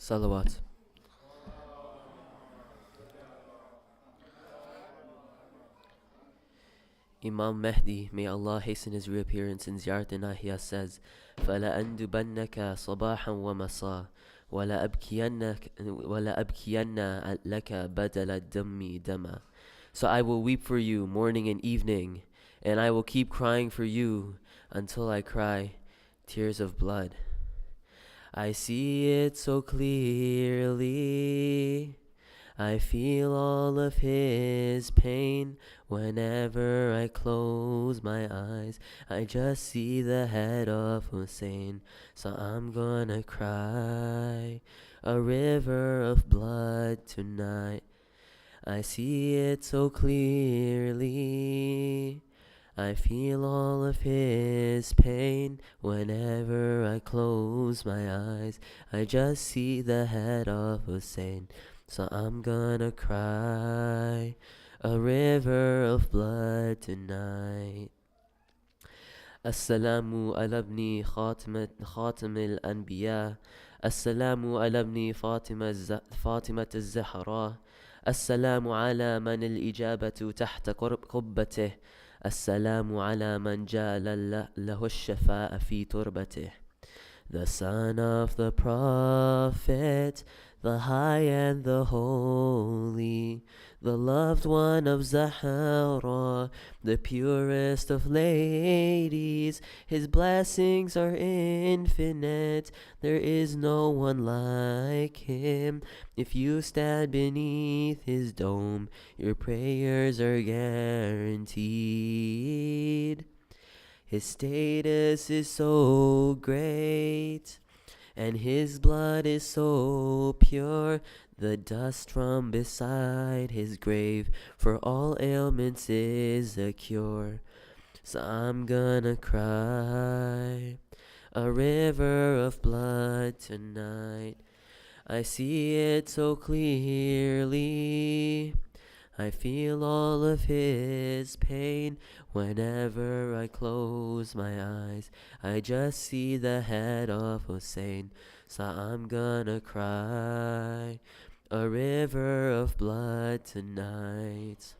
Salawat. Imam Mahdi, may Allah hasten his reappearance in Ziyarat Nahia, says, فَلَأَنْدُبَنَّكَ صَبَاحًا وَمَسَاءً وَلَأَبْكِيَنَّ لَكَ بَدَلَ الدَّمِّ دَمًا. So I will weep for you morning and evening, and I will keep crying for you until I cry tears of blood. I see it so clearly. I feel all of his pain. Whenever I close my eyes, I just see the head of Hussein. So I'm gonna cry a river of blood tonight. I see it so clearly. I feel all of his pain. Whenever I close my eyes, I just see the head of Hussein. So I'm gonna cry a river of blood tonight. Assalamu ala ibni khatim al-anbiya. Assalamu ala ibni Fatima al-Zahra. Assalamu ala man al-ijabatu tahta qubbatihi. Assalamu ala man jala lahu al-shafa'a fi turbatih. The son of the Prophet, the high and the holy, the loved one of Zahra, the purest of ladies. His blessings are infinite, there is no one like him. If you stand beneath his dome, your prayers are guaranteed. His status is so great, and his blood is so pure. The dust from beside his grave for all ailments is a cure. So I'm gonna cry a river of blood tonight. I see it so clearly. I feel all of his pain. Whenever I close my eyes, I just see the head of Hussein. So I'm gonna cry a river of blood tonight.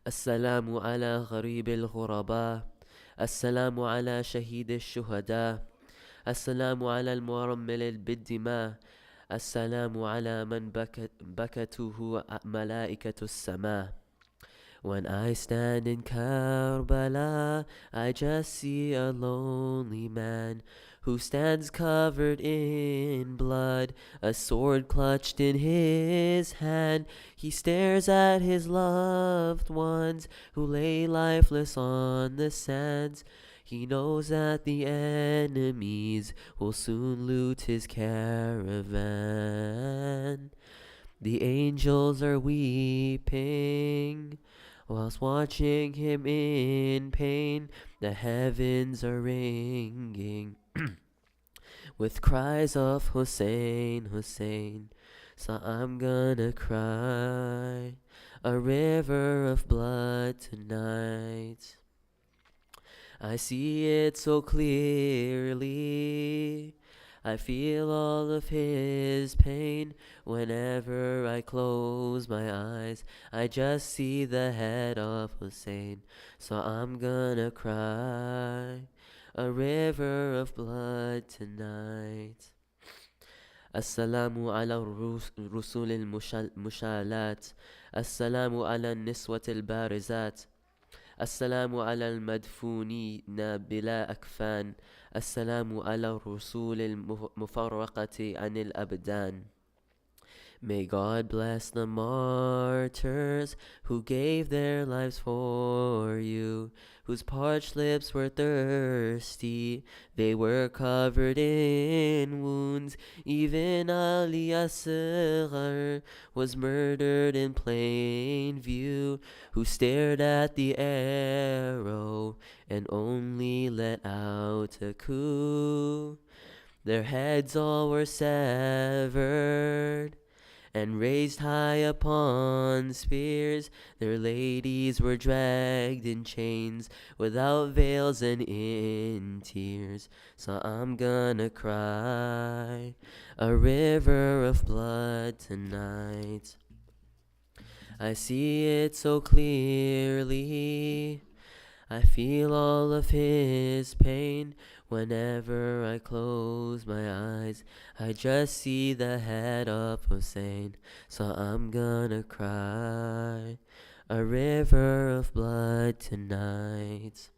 Assalamu ala gharib al-ghuraba. Assalamu ala shahid al-shuhada. Assalamu ala al-mu'rammil al-biddima. Assalamu ala man bakatuhu malaikatu sama. When I stand in Karbala, I just see a lonely man who stands covered in blood, a sword clutched in his hand. He stares at his loved ones who lay lifeless on the sands. He knows that the enemies will soon loot his caravan. The angels are weeping whilst watching him in pain. The heavens are ringing with cries of Hussein, Hussein. So I'm gonna cry a river of blood tonight. I see it so clearly. I feel all of his pain. Whenever I close my eyes, I just see the head of Hussein. So I'm gonna cry a river of blood tonight. Assalamu ala rusul al-mushalat. Assalamu ala niswat al-barizat. Assalamu ala al-madfunina bila akfan. Assalamu ala rusul al-mufarraqati anil abdan. May God bless the martyrs who gave their lives for you, whose parched lips were thirsty, they were covered in wounds. Even Ali Asghar was murdered in plain view, who stared at the arrow and only let out a coo. Their heads all were severed and raised high upon spears. Their ladies were dragged in chains, without veils and in tears. So I'm gonna cry a river of blood tonight. I see it so clearly. I feel all of his pain whenever I close my eyes. I just see the head of Hussein, so I'm gonna cry a river of blood tonight.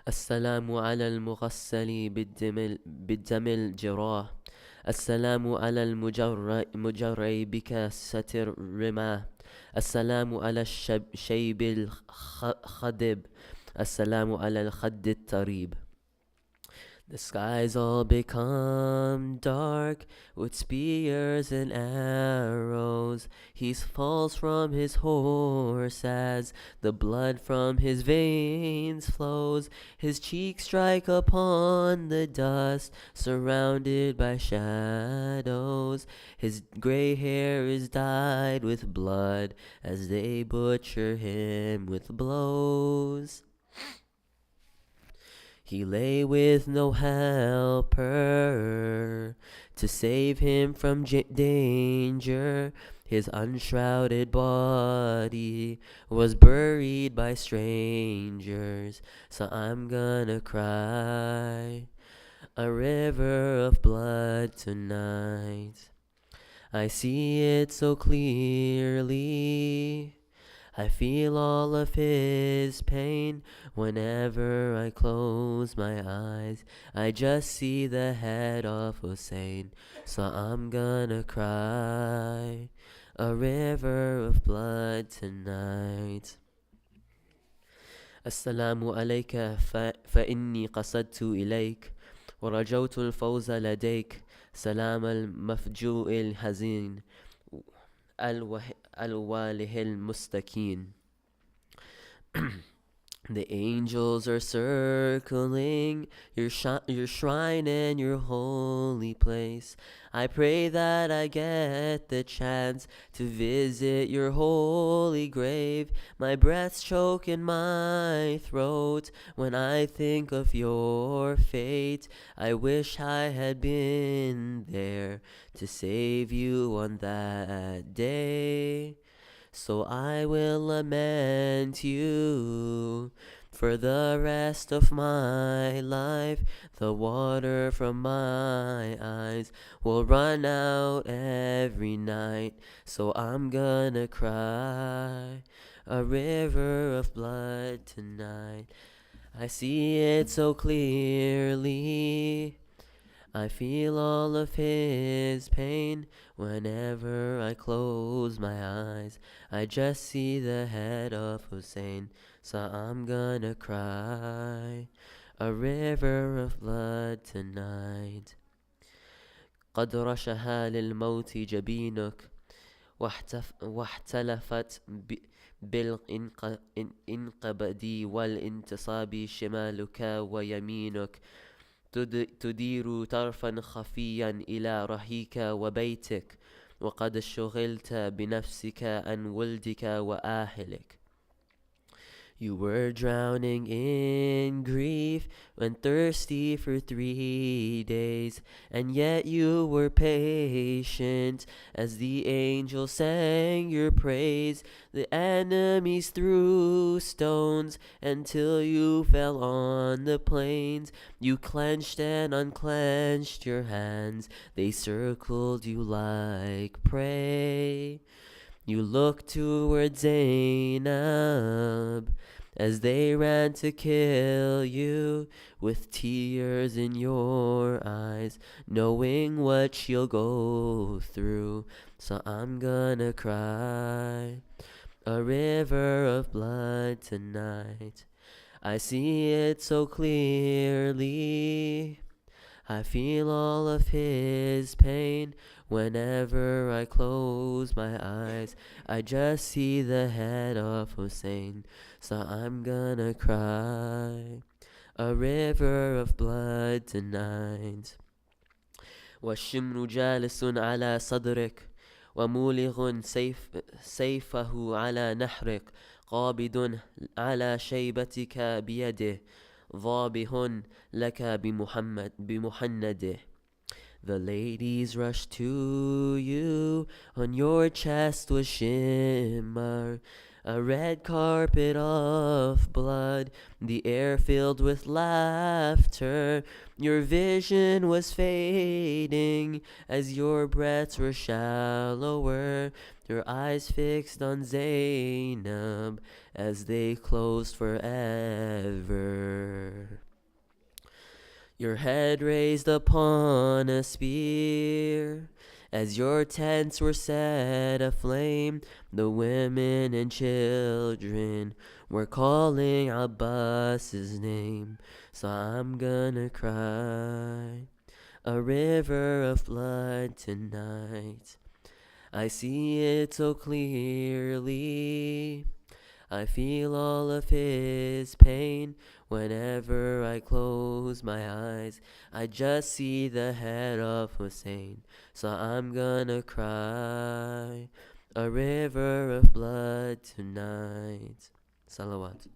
السلام على المغسل بالدم الجراح. السلام على المجري بكاسة الرماه. السلام على الشيب الخضب. السلام على الخد الطريب. The skies all become dark with spears and arrows. He falls from his horse as the blood from his veins flows. His cheeks strike upon the dust, surrounded by shadows. His gray hair is dyed with blood as they butcher him with blows. He lay with no helper to save him from danger. His unshrouded body was buried by strangers. So I'm gonna cry a river of blood tonight. I see it so clearly. I feel all of his pain whenever I close my eyes. I just see the head of Hussein, so I'm gonna cry a river of blood tonight. السلام عليك فإني قصدت إليك ورجوت الفوز لديك. سلام المفجوع الحزين الواله المستكين. The angels are circling your shrine and your holy place. I pray that I get the chance to visit your holy grave. My breath's choke in my throat when I think of your fate. I wish I had been there to save you on that day. So I will lament you for the rest of my life. The water from my eyes will run out every night. So I'm gonna cry a river of blood tonight. I see it so clearly. I feel all of his pain whenever I close my eyes. I just see the head of Hussein, so I'm gonna cry a river of blood tonight. قد رشها للموت جبينك واحتلفت بالانقبض والانتصاب شمالك ويمينك. تدير طرفا خفيا إلى رحيك وبيتك وقد شغلت بنفسك عن ولدك وأهلك. You were drowning in grief and thirsty for 3 days, and yet you were patient as the angels sang your praise. The enemies threw stones until you fell on the plains. You clenched and unclenched your hands, they circled you like prey. You looked towards Zainab as they ran to kill you, with tears in your eyes, knowing what she'll go through. So I'm gonna cry a river of blood tonight. I see it so clearly. I feel all of his pain whenever I close my eyes. I just see the head of Hussein, so I'm gonna cry a river of blood tonight. والشمر جالس على صدرك ومولغ سيفه على نحرك. قابض على شيبتك بيده ضابه لك بمحنده. The ladies rushed to you, on your chest was shimmer, a red carpet of blood, the air filled with laughter. Your vision was fading as your breaths were shallower, your eyes fixed on Zainab as they closed forever. Your head raised upon a spear, as your tents were set aflame, the women and children were calling Abbas's name. So I'm gonna cry a river of blood tonight. I see it so clearly. I feel all of his pain. Whenever I close my eyes, I just see the head of Hussein. So I'm gonna cry a river of blood tonight. Salawat.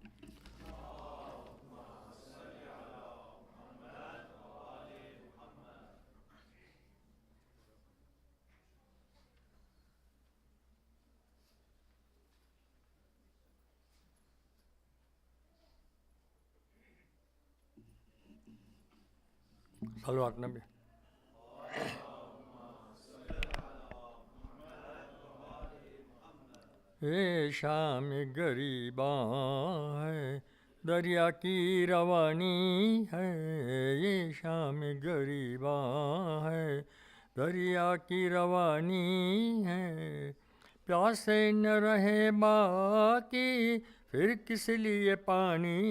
صلوات نبی. یہ شام غریباں ہے دریا کی روانی ہے، یہ شام غریباں ہے دریا کی روانی ہے. پیاسے نہ رہے باقی پھر کس لیے پانی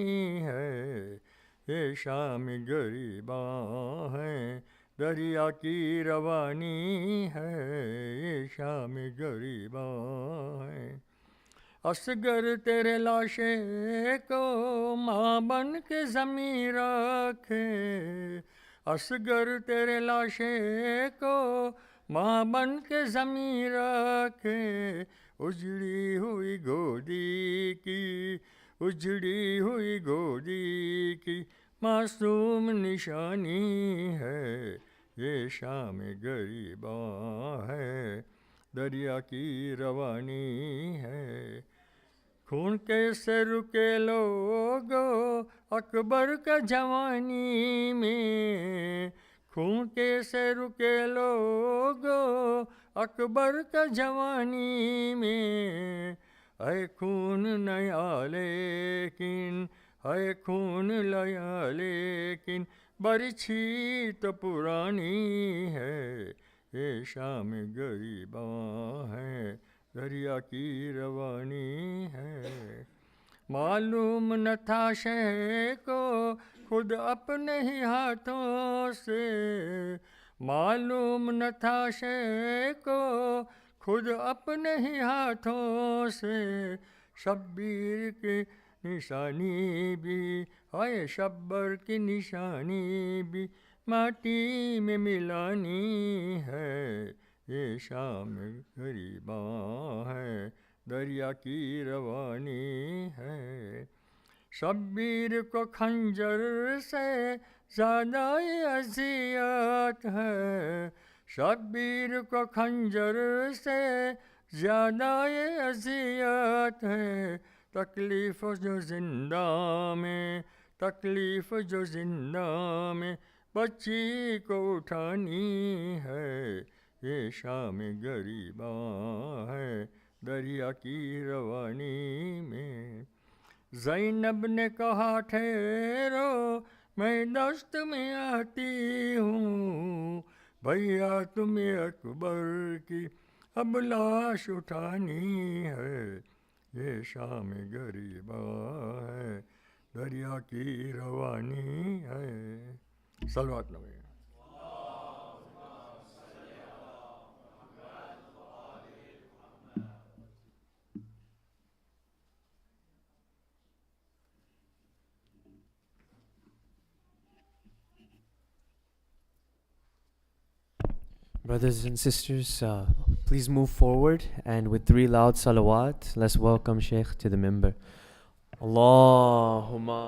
ہے، یہ شام غریباں ہے دریا کی روانی ہے، یہ شام غریباں ہے. اصغر تیرے لاشے کو ماں بن کے زمین رکھے، اصغر تیرے لاشے کو ماں بن کے زمین رکھے. اجڑی ہوئی گودی کی، اجڑی ہوئی گودی کی معصوم نشانی ہے، یہ شام غریباں ہے دریا کی روانی ہے. خون کیسے رکے لوگو اکبر کا جوانی میں، خون کیسے رکے لوگو اکبر کا جوانی میں. اے خون نیا لیکن، اے خون نیا لیکن برچھی تو پرانی ہے، یہ شام غریباں ہے دریا کی روانی ہے. معلوم نہ تھا شیخ کو خود اپنے ہی ہاتھوں سے، معلوم نہ تھا شیخ کو خود اپنے ہی ہاتھوں سے. شبیر کی نشانی بھی، ہائے شبر کی نشانی بھی ماٹی میں ملانی ہے، یہ شام غریباں ہے دریا کی روانی ہے. شبیر کو خنجر سے زیادہ اذیت ہے، شبیر کو خنجر سے زیادہ اذیت ہے. تکلیف جو زندہ میں، تکلیف جو زندہ میں بچی کو اٹھانی ہے، یہ شام غریباں ہے دریا کی روانی میں. زینب نے کہا ٹھہرو میں دست میں آتی ہوں، بھیا تمہیں اکبر کی اب لاش اٹھانی ہے، یہ شام غریباں ہے دریا کی روانی ہے. صلوات نبی. Brothers and sisters, please move forward, and with 3 loud salawat, let's welcome Shaykh to the minbar. Allahumma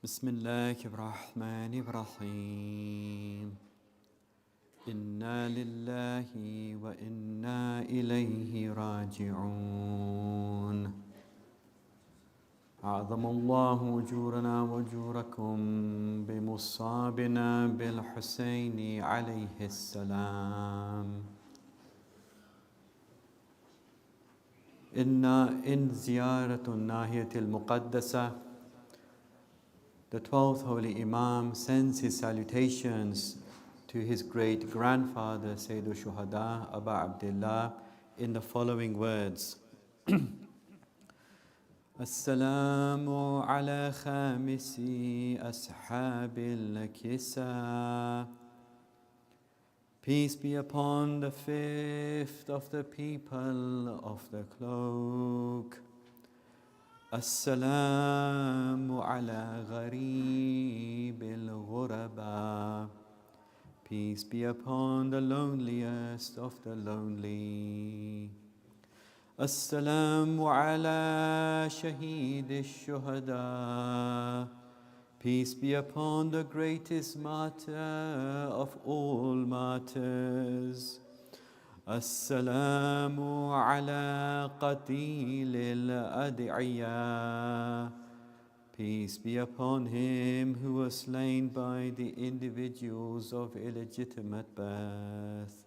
بسم الله الرحمن الرحيم إنا لله وإنا إليه راجعون أعظم الله أجورنا وأجوركم بمصابنا بالحسين عليه السلام. إن زيارة الناحية المقدسة, the 12th Holy Imam sends his salutations to his great-grandfather, Sayyid al-Shuhada, Abu Abdullah, in the following words. Assalamu ala khamisi ashabil kisa. Peace be upon the fifth of the people of the cloak. Assalamu ala gharibil ghuraba. Peace be upon the loneliest of the lonely. Assalamu ala shaheed al-shuhada. Peace be upon the greatest martyr of all martyrs. Assalamu ala qatil al-ad'iyah. Peace be upon him who was slain by the individuals of illegitimate birth.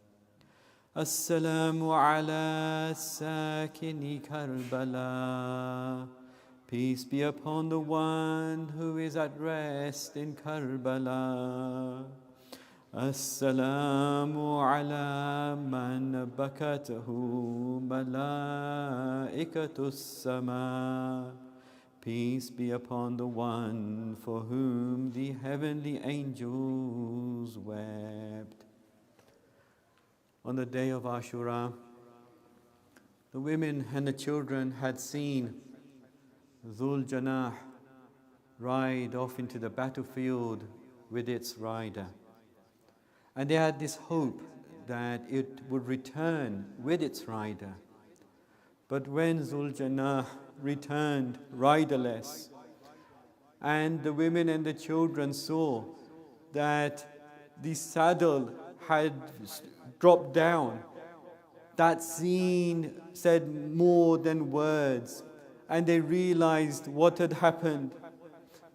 Assalamu ala sakini Karbala. Peace be upon the one who is at rest in Karbala. Assalamu ala man bakatahu malaikatus sama. Peace be upon the one for whom the heavenly angels wept. On the day of Ashura, the women and the children had seen Dhul Janah ride off into the battlefield with its rider. And they had this hope that it would return with its rider. But when Dhul Janah returned riderless, and the women and the children saw that the saddle had dropped down, that scene said more than words, and they realized what had happened.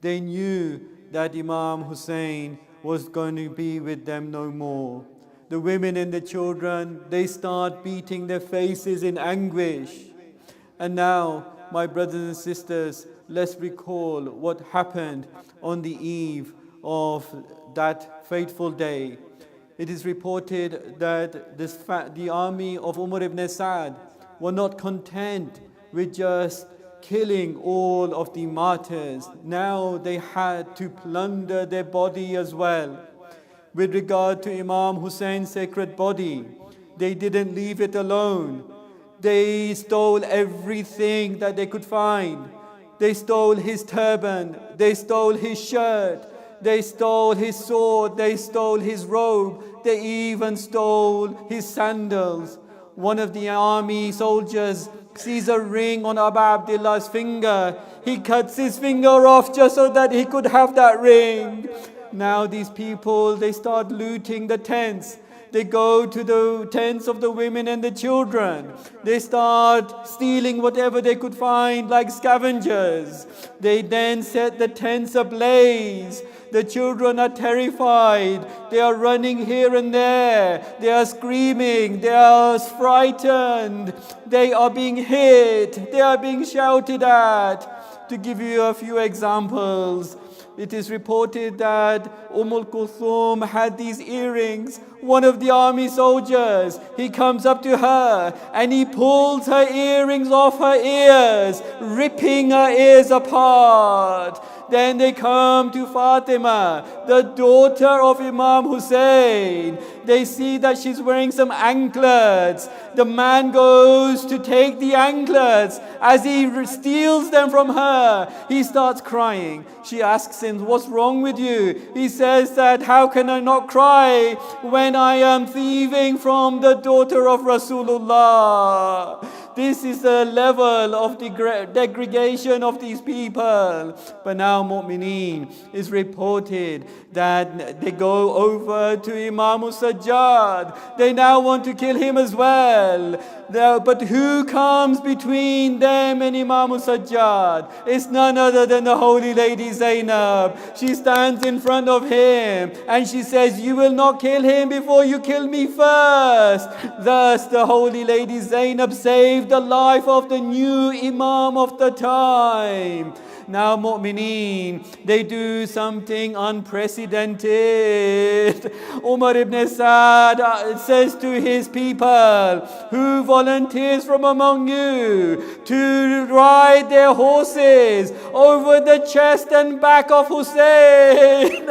They knew that Imam Hussein was going to be with them no more. The women and the children, they start beating their faces in anguish. And now, my brothers and sisters, let's recall what happened on the eve of that fateful day. It is reported that the army of Umar ibn Sa'd were not content with just killing all of the martyrs. Now they had to plunder their body as well. With regard to Imam Hussein's sacred body, they didn't leave it alone. They stole everything that they could find. They stole his turban, they stole his shirt, they stole his sword, they stole his robe, they even stole his sandals. One of the army soldiers sees a ring on Abu Abdullah's finger. He cuts his finger off just so that he could have that ring. Now these people, they start looting the tents. They go to the tents of the women and the children. They start stealing whatever they could find like scavengers. They then set the tents ablaze. The children are terrified. They are running here and there. They are screaming. They are frightened. They are being hit. They are being shouted at. To give you a few examples, it is reported that Kulthum had these earrings. One of the army soldiers, he comes up to her and he pulls her earrings off her ears, ripping her ears apart. Then they come to Fatima, the daughter of Imam Hussein. They see that she's wearing some anklets. The man goes to take the anklets. As he steals them from her, he starts crying. She asks him, "What's wrong with you?" He says that, "How can I not cry when I am thieving from the daughter of Rasulullah?" This is the level of degradation of these people. But now, mu'mineen, it's reported that they go over to Imam Sajjad. They now want to kill him as well. But who comes between them and Imam Sajjad? It's none other than the Holy Lady Zainab. She stands in front of him and she says, you will not kill him before you kill me first. Thus the Holy Lady Zainab saved the life of the new Imam of the time. Now, mu'mineen, they do something unprecedented. Umar ibn Sa'd says to his people, who volunteers from among you to ride their horses over the chest and back of Hussein?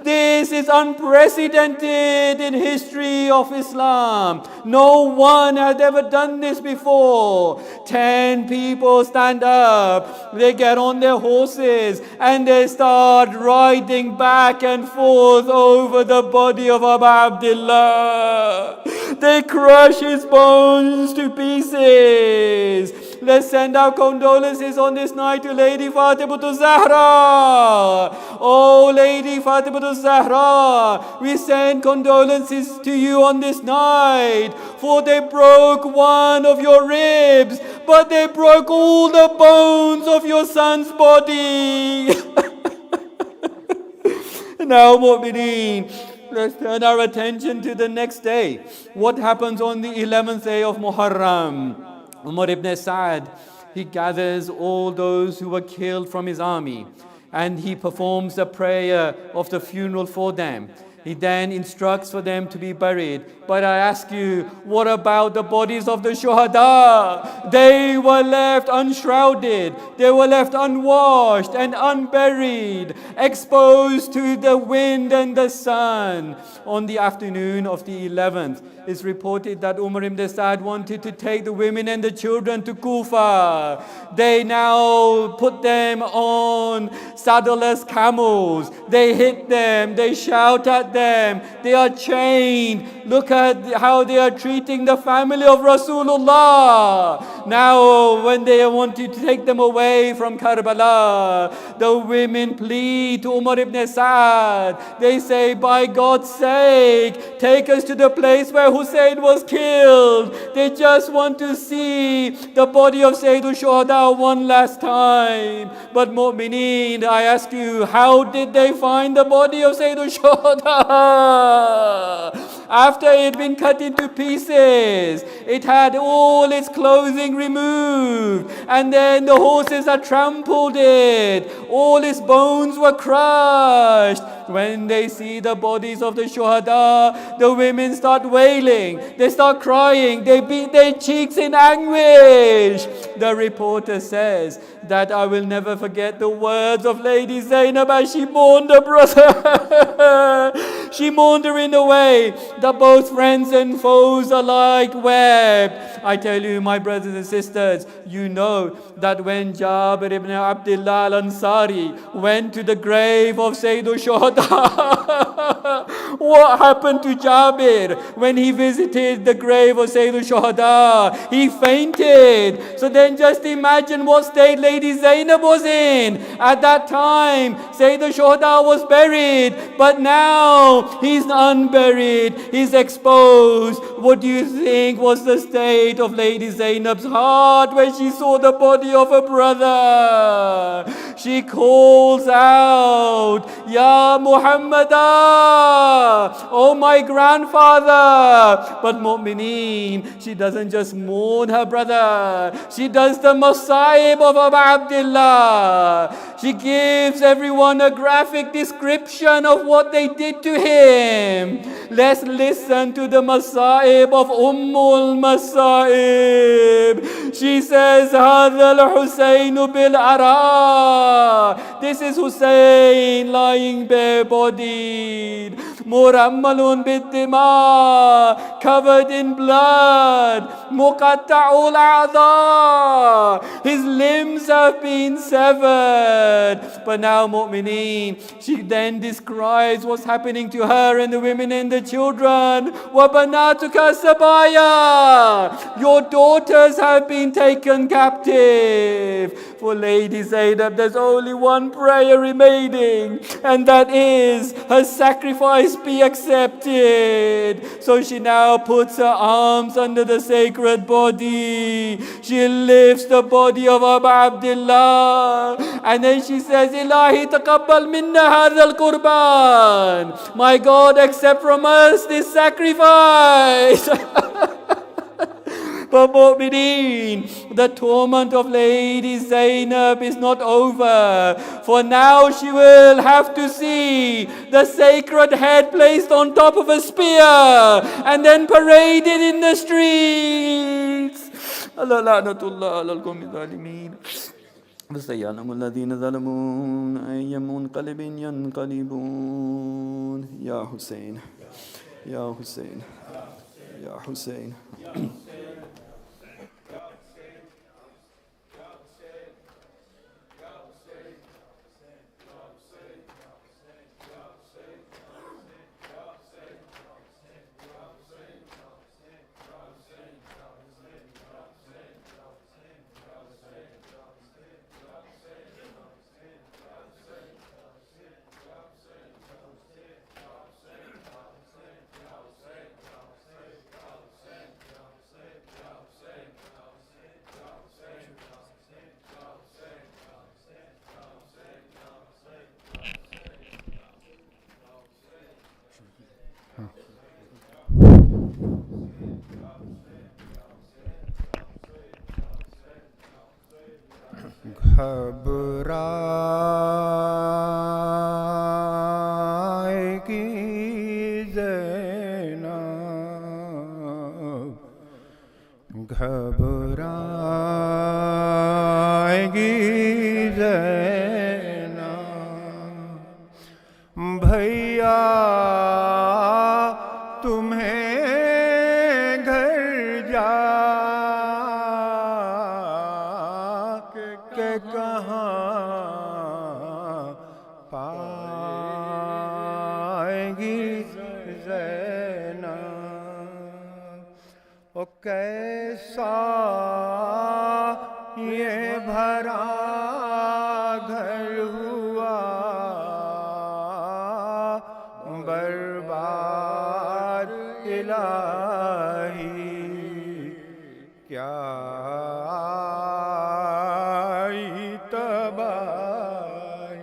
This is unprecedented in history of Islam. No one has ever done this before. 10 people stand up. They get on their horses and they start riding back and forth over the body of Abu Abdullah. They crush his bones to pieces. Let's send our condolences on this night to Lady Fatima Zahra. Oh, Lady Fatima Zahra, we send condolences to you on this night, for they broke one of your ribs, but they broke all the bones of your son's body. Now, mu'mineen, let's turn our attention to the next day. What happens on the 11th day of Muharram? Umar ibn Sa'd, he gathers all those who were killed from his army and he performs the prayer of the funeral for them. He then instructs for them to be buried. But I ask you, what about the bodies of the shuhada? They were left unshrouded. They were left unwashed and unburied, exposed to the wind and the sun. On the afternoon of the 11th, it's reported that Umar ibn Sa'd wanted to take the women and the children to Kufa. They now put them on saddleless camels. They hit them. They shout at them. They are chained. Look at how they are treating the family of Rasulullah. Now, when they wanted to take them away from Karbala, the women plead to Umar ibn Sa'd. They say, by God's sake, take us to the place where Hussein was killed. They just want to see the body of Sayyidul Shuhada one last time. But mu'mineen, I ask you, how did they find the body of Sayyidul Shuhada? After it had been cut into pieces, it had all its clothing removed, and then the horses had trampled it. All its bones were crushed. When they see the bodies of the shuhada, the women start wailing. They start crying. They beat their cheeks in anguish. The reporter says that I will never forget the words of Lady Zainab as she mourned her brother. She mourned her in a way that both friends and foes alike wept. I tell you, my brothers and sisters, you know that when Jabir ibn Abdullah al-Ansari went to the grave of Sayyidul Shuhada, what happened to Jabir when he visited the grave of Sayyidul Shuhada? He fainted. So then just imagine what state Lady Zainab was in. At that time, Sayyidul Shuhada was buried, but now he's unburied. He's exposed. What do you think was the state of Lady Zainab's heart when she saw the body of her brother? She calls out, Ya Muhammadah, oh my grandfather. But mu'mineen, she doesn't just mourn her brother. She does the masa'ib of Abu Abdullah. She gives everyone a graphic description of what they did to him. Let's listen to the masa'ib of Ummul Masa'ib. She says, هذا الحسين بالعراء. This is Hussein lying bare-bodied. murammalun bid-dima, covered in blood, muqatta'ul a'dha, his limbs have been severed. But now, mu'mineen, she then describes what's happening to her and the women and the children. وَبَنَاتُكَ سَبَايَا, your daughters have been taken captive. For Lady Zainab, there's only one prayer remaining, and that is her sacrifice be accepted. So she now puts her arms under the sacred body. She lifts the body of Abu Abdullah, and then she says, Ilahi taqabbal minna hadha al-qurban. My God, accept from us this sacrifice. But mu'mineen, the torment of Lady Zainab is not over. For now she will have to see the sacred head placed on top of a spear and then paraded in the streets. Allah la'natullah ala al-qawmi zalimin. فَسَيَعْلَمُ الَّذِينَ ظَلَمُوا أَيَّ مُنْقَلِبٍ يَنْقَلِبُونَ. Ya Hussein, Ya Hussein, Ya Hussein. گھبرائے گی زینب، گھبرائے گی زینب، بھیا تمہیں گھر جا کے کہاں پائے گی زینب، او کیسا یہ بھرا گھر ہوا برباد الہی، کیا تباہی،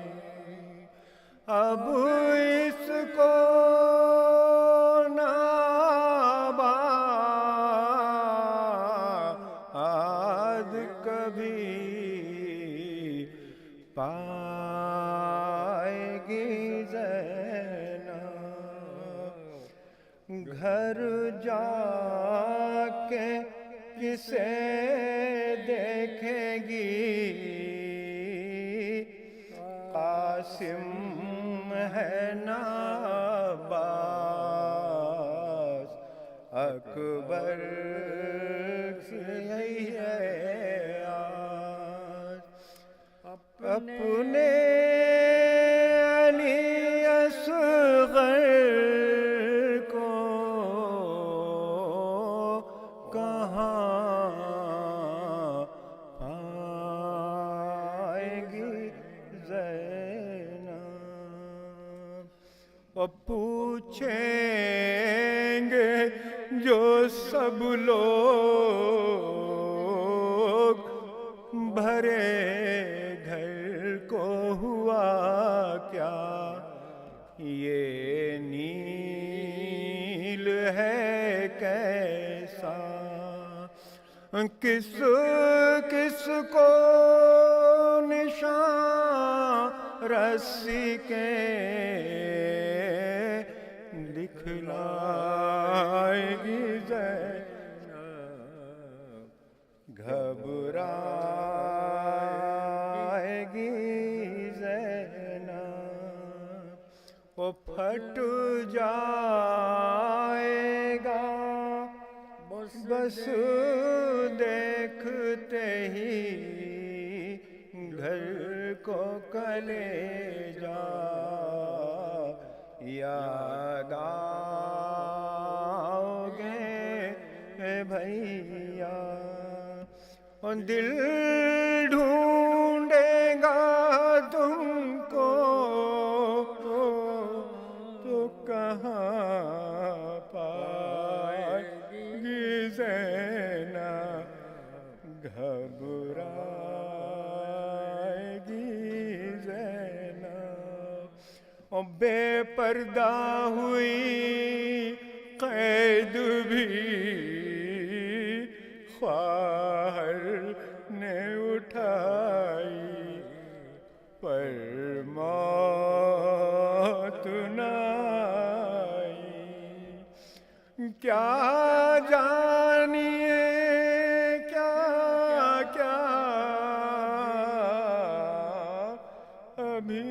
اب اس کو ناباد کبھی پائے گی زینب، گھر جا کے کسے دیکھے گی، قاسم ہے نا عباس، اکبر یہی ہے آج، اپنے علی اصغر کو کہاں پائے گی زینب، اور پوچھیں گے جو سب لوگ بھرے گھر کو ہوا کیا، یہ نیل ہے کیسا، کس کس کو نشان رسی کے دکھلائے گی زینب، گھبرائے گی زینب، وہ لٹ جائے گا بس دیکھتے ہی گھر کو کلیجا یاد آؤ گے بھیا دل ڈھونڈے گا تم کو تو کہاں پائے گی زینب گھبرائے گی زینب بے پردہ ہوئی قید بھی خواہر نے اٹھائی پر موت نہ آئی کیا جانیے کیا کیا ابھی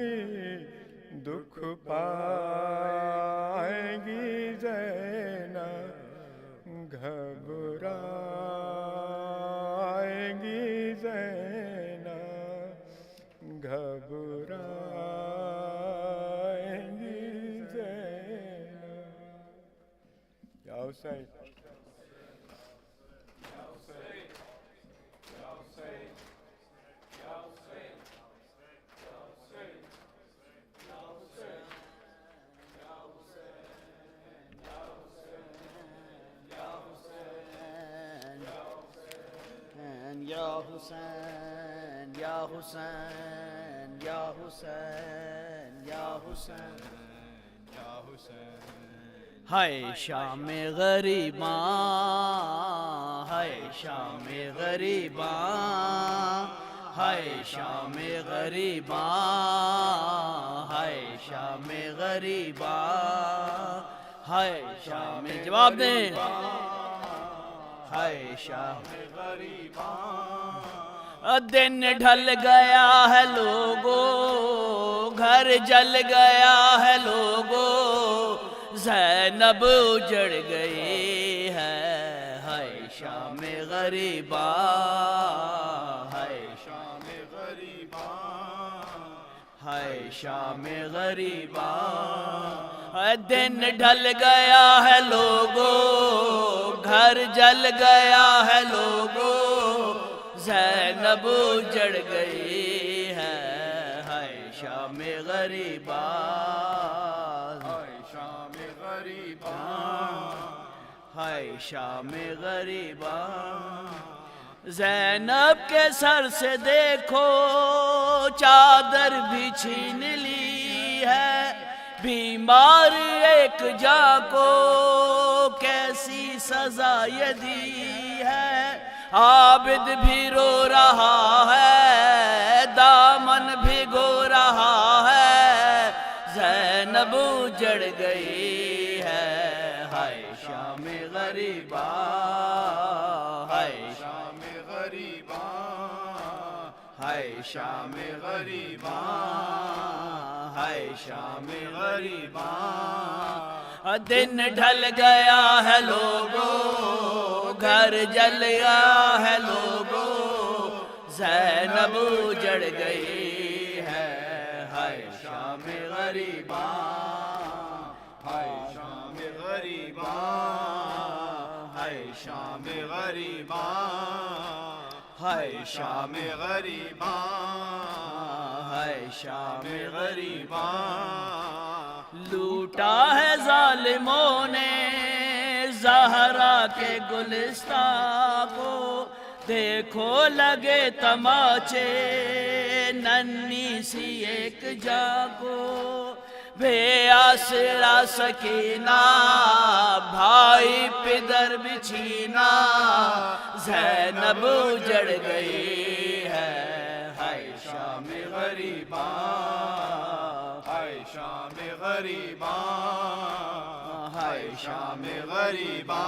دکھ پائے گی زینب گھبرائے گی زینب گھبرائے گی زینب یا حسین یا حسین یا حسین یا حسین یا حسین یا حسین ہائے شام غریباں ہائے شام غریباں ہائے شام غریباں ہائے شام غریباں ہائے شام جواب دیں ہائے شام دن ڈھل گیا ہے لوگو گھر جل گیا ہے لوگو زینب اجڑ گئی ہے ہائے شام غریباں ہائے شام غریباں ہائے شام غریباں دن ڈھل گیا ہے لوگو گھر جل گیا ہے لوگو زینب اجڑ گئی ہے ہائے شام غریباں ہائے شام غریباں ہائے شام غریباں زینب کے سر سے دیکھو چادر بھی چھین لی ہے بیمار ایک جاں کو کیسی سزا یہ دی ہے عابد بھی رو رہا ہے دامن بھگو رہا ہے زینب اجڑ گئی ہے ہائے شام غریباں ہائے شام غریباں ہائے شام غریباں ہائے شام غریباں دن ڈھل گیا ہے لوگو گھر جل گیا ہے لوگو زینب اجڑ گئی ہے ہائے شام غریباں ہائے شام غریباں ہائے شام غریباں ہائے شام غریباں ہائے شام غریباں لوٹا ہے ظالموں نے زہرا کے گلستان کو دیکھو لگے تماچے ننھی سی ایک جاں کو بے آسرا سکینہ بھائی پدر بچھینا زینب اجڑ گئی ہے ہائے شام غریباں ہائے شام غریباں ہائے شام غریباں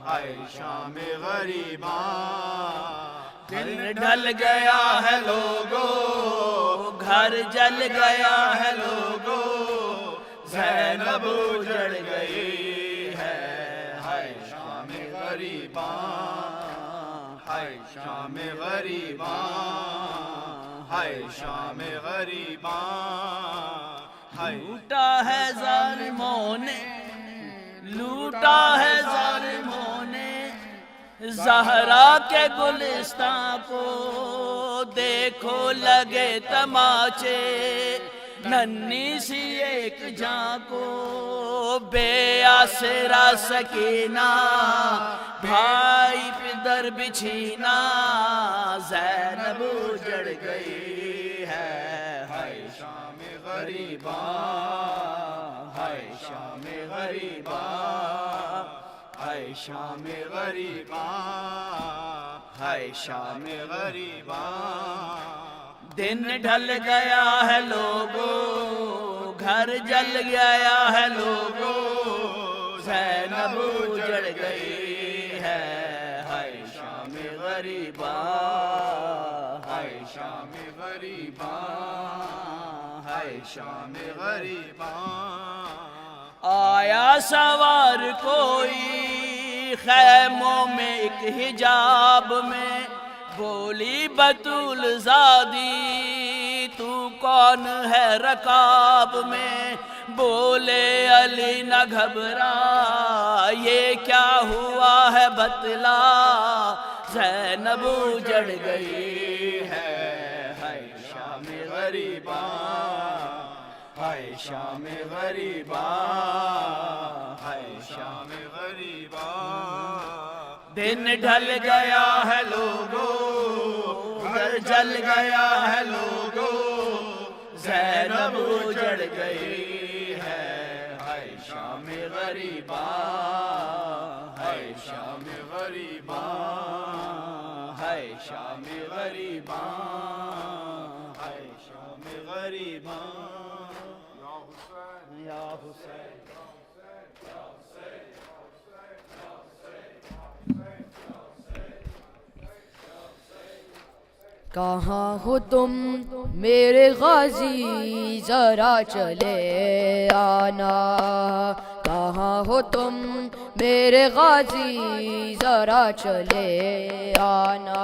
ہائے شام غریباں دن ڈھل گیا ہے لوگو گھر جل گیا ہے لوگو زینب اجڑ گئی ہے، ہائے شام غریباں، ہائے شام غریباں، ہائے شام غریباں، لوٹا ہے ظالموں نے، لوٹا ہے ظالموں نے زہرا کے گلستان کو، دیکھو لگے تماچے ننھی سی ایک جان کو، بے آسرا سکینہ بھائی پدر بچھینا، زینب اجڑ گئی ہے، ہائے شام غریباں، ہائے شام غریباں، ہائے شام غریباں، ہائے شام غریباں، دن ڈھل گیا ہے لوگو، گھر جل گیا ہے لوگو، زینب اجڑ گئی ہے، ہائے شام غریباں، ہائے شام غریباں، ہائے شام غریباں، آیا سوار کوئی خیموں میں ایک حجاب میں، بولی بطول زادی تو کون ہے رکاب میں، بولے علی نہ گھبرا یہ کیا ہوا ہے بتلا، زینب اجڑ گئی ہے، ہائے شام غریباں، ہائے شام غریباں، ہائے شام غریباں، دن ڈھل گیا ہے لوگو، گھر جل گیا ہے لوگو، زینب اجڑ گئی ہے، ہائے شام غریباں، ہائے شام غریباں، ہائے شام غریباں، ہائے شام غریباں، یا حسین، کہاں ہو تم میرے غازی ذرا چلے آنا، کہاں ہو تم میرے غازی ذرا چلے آنا،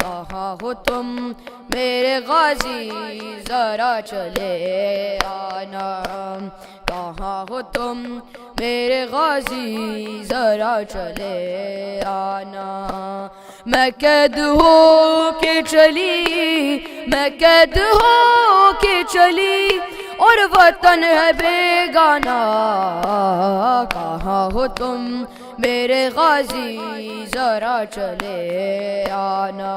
کہاں ہو تم میرے غازی ذرا چلے آنا، کہاں ہو تم میرے غازی ذرا چلے آنا، میں قید ہو کے چلی، میں قید ہو کے چلی اور وطن ہے بیگانہ، کہاں ہو تم میرے غازی ذرا چلے آنا،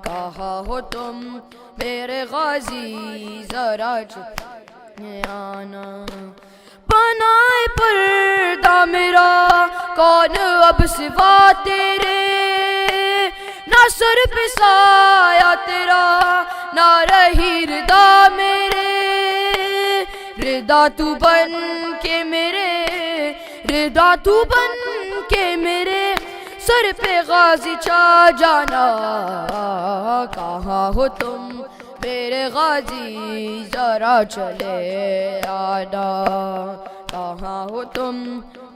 کہاں ہو تم میرے غازی ذرا چلے آنا، بنائے پردہ میرا کون اب سوا تیرے، نہ سر پہ سایہ تیرا نہ رہی ردا میرے، ردا تو بن کے میرے، ردا تو بن کے میرے سر پہ غازی چھا جانا، کہاں ہو تم میرے غازی ذرا چلے آنا، کہاں ہو تم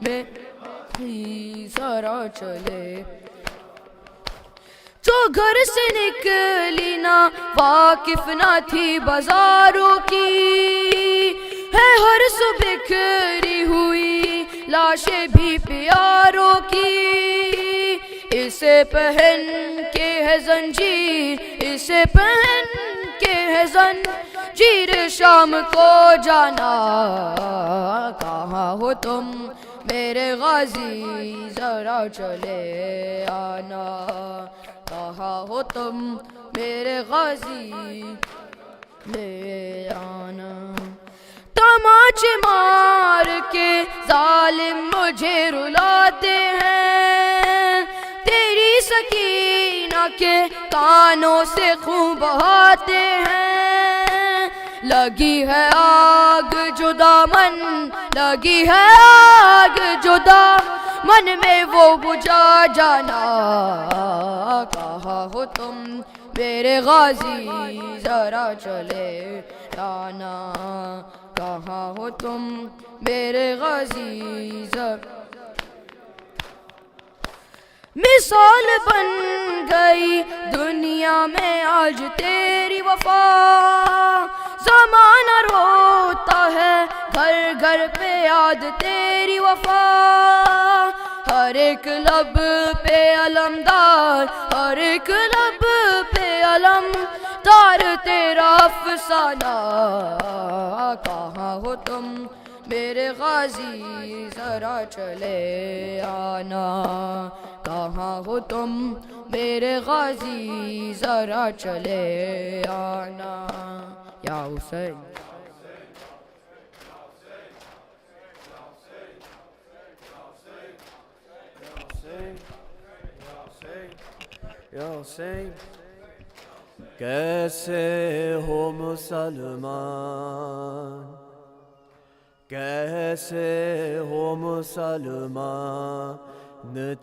میرے ذرا چلے، جو گھر سے نکلی نہ واقف نہ تھی بازاروں کی، ہے ہر سو بکھری ہوئی لاشیں بھی پیاروں کی، اسے پہن کے ہے زنجیر، اسے پہن کے ہے زنجیر شام کو جانا، کہاں ہو تم میرے غازی ذرا چلے آنا، کہاں ہو تم میرے غازی لے آنا، تماچے مار کے ظالم مجھے رلاتے ہیں، تیری سکینہ کے کانوں سے خون بہاتے ہیں، لگی ہے آگ جو دامن، لگی ہے آگ جو دامن میں وہ بجھا جانا، کہاں ہو تم میرے غازی ذرا چلے آنا، کہاں ہو تم میرے غازی مثال بن گئی دنیا میں آج تیری وفا زمانہ روتا ہے گھر گھر پہ یاد تیری وفا ہر ایک لب پہ علمدار ہر ایک لب پہ علمدار تیرا افسانہ کہاں ہو تم میرے غازی ذرا چلے آنا کہاں ہو تم میرے غازی ذرا چلے آنا یا حسین یا حسین کیسے ہو مسلمان کیسے ہو مسلمان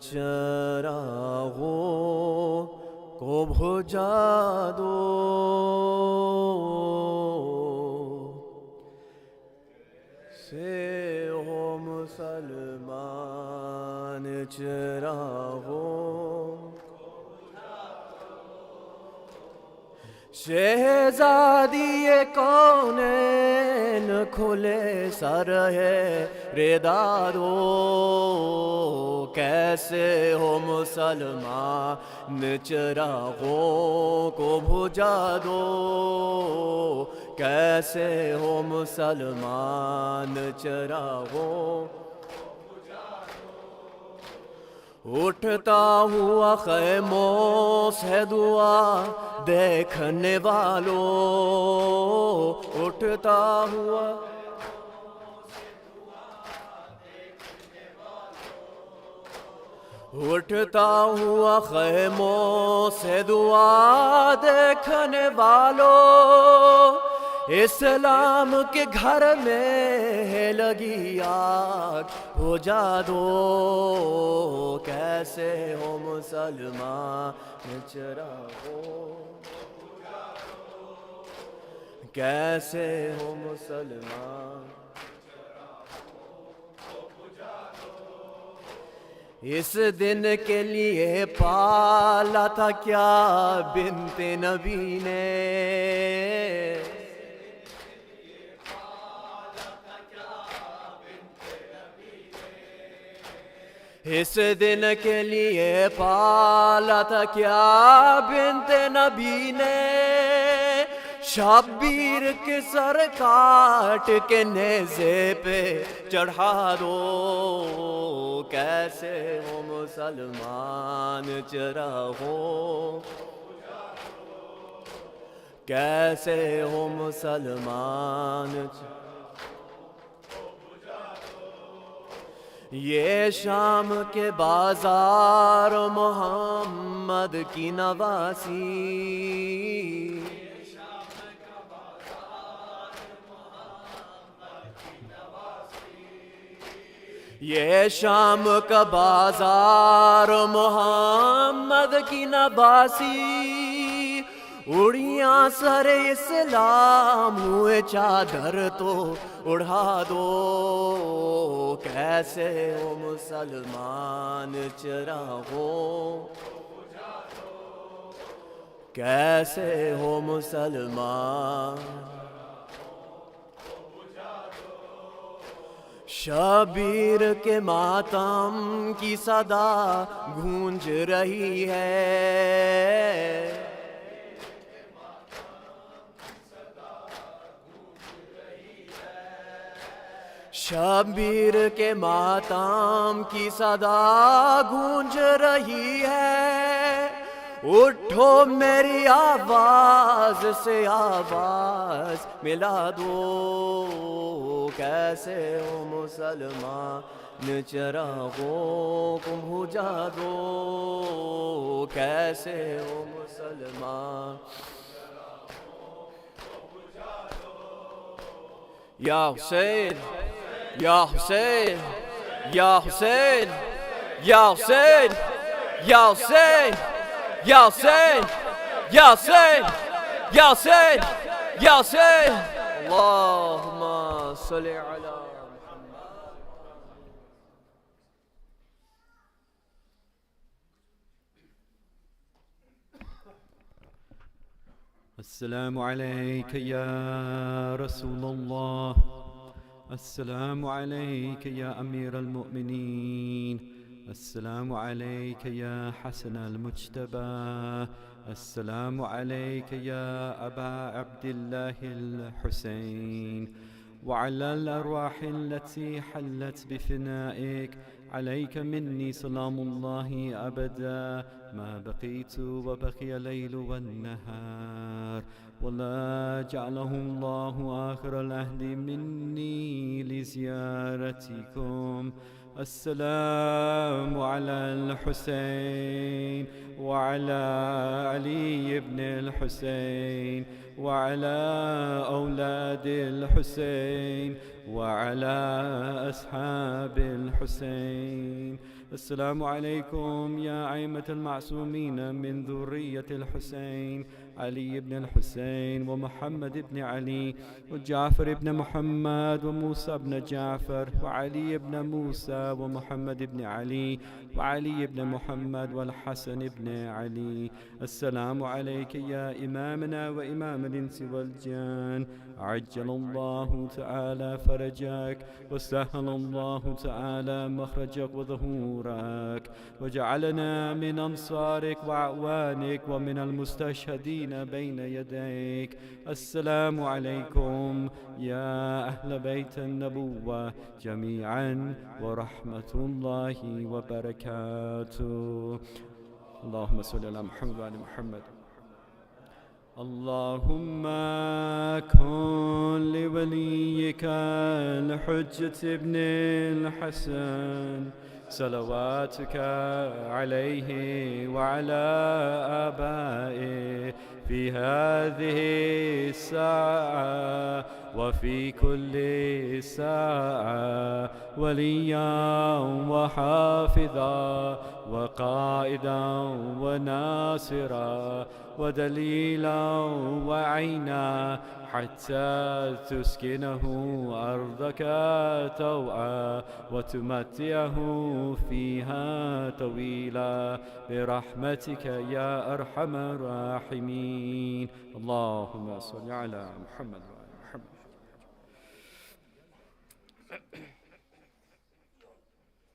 چراغوں کو بجھا دو سے ہو مسلمان چراغوں شہزادی کونین کھلے سر ہے ردا دو کیسے ہو مسلمان چراغوں کو بجھا دو کیسے ہو مسلمان چراغوں اٹھتا ہوا خیموں سے دعا دیکھنے والوں اٹھتا ہوا اٹھتا ہوا خیموں سے دعا دیکھنے والوں اسلام کے گھر میں ہے لگی آگ بجھا دو کیسے ہو مسلمان چراغوں کیسے ہو مسلمان اس دن کے لیے پالا تھا کیا بنت نبی نے اس دن کے لیے پالا تھا کیا بنت نبی نے شبیر کے سر کاٹ کے نیزے پہ چڑھا دو کیسے ہو مسلمان چراغوں کیسے ہو مسلمان یہ شام کے بازار محمد کی نواسی یہ شام کا بازار محمد کی نواسی اڑیاں سر اسلام ہوئے چادر تو اڑا دو کیسے ہو مسلمان چراغوں کیسے ہو مسلمان شبیر کے ماتم کی صدا گونج رہی ہے شبیر کے ماتم کی صدا گونج رہی ہے اٹھو میری آواز سے آواز ملا دو کیسے ہو مسلمان چراغوں کو بجھا دو کیسے ہو مسلمان یا حسین یا حسین یا حسین یا حسین یا حسین یا حسین یا حسین یا حسین یا حسین اللہم صل على محمد. السلام عليك يا رسول الله. السلام عليك يا أمير المؤمنين. السلام عليك يا حسن المجتبى. السلام عليك يا أبا عبد الله الحسين، وعلى الأرواح التي حلت بفنائك. عليك مني سلام الله أبدا ما بقيت وبقي الليل والنهار، ولا جعله الله آخر العهد مني لزيارتكم. السلام على الحسين وعلى علي بن الحسين وعلى أولاد الحسين وعلى أصحاب الحسين. السلام عليكم يا أئمة المعصومين من ذرية الحسين، علي بن الحسين ومحمد بن علي وجعفر بن محمد وموسى بن جعفر وعلي بن موسى ومحمد بن علي وعلي بن محمد والحسن بن علي. السلام عليك يا إمامنا وإمام الإنس والجان، عجل الله تعالى فرجك وسهل الله تعالى مخرجك وظهورك، وجعلنا من أنصارك وأعوانك ومن المستشهدين بين يديك. السلام عليكم يا أهل بيت النبوة جميعا ورحمة الله وبركاته. اللهم صل على محمد وعلى محمد. اللهم كن لوليك الحجة ابن الحسن صلواتك عليه وعلى آبائه في هذه الساعة وفي كل ساعة وليا وحافظا وقائدا وناصرا ودليلا وعينا، حتى تسكنه أرضك طوعا وتمتعه فيها طويلا برحمتك يا أرحم الراحمين. اللهم صل على محمد وعلى محمد.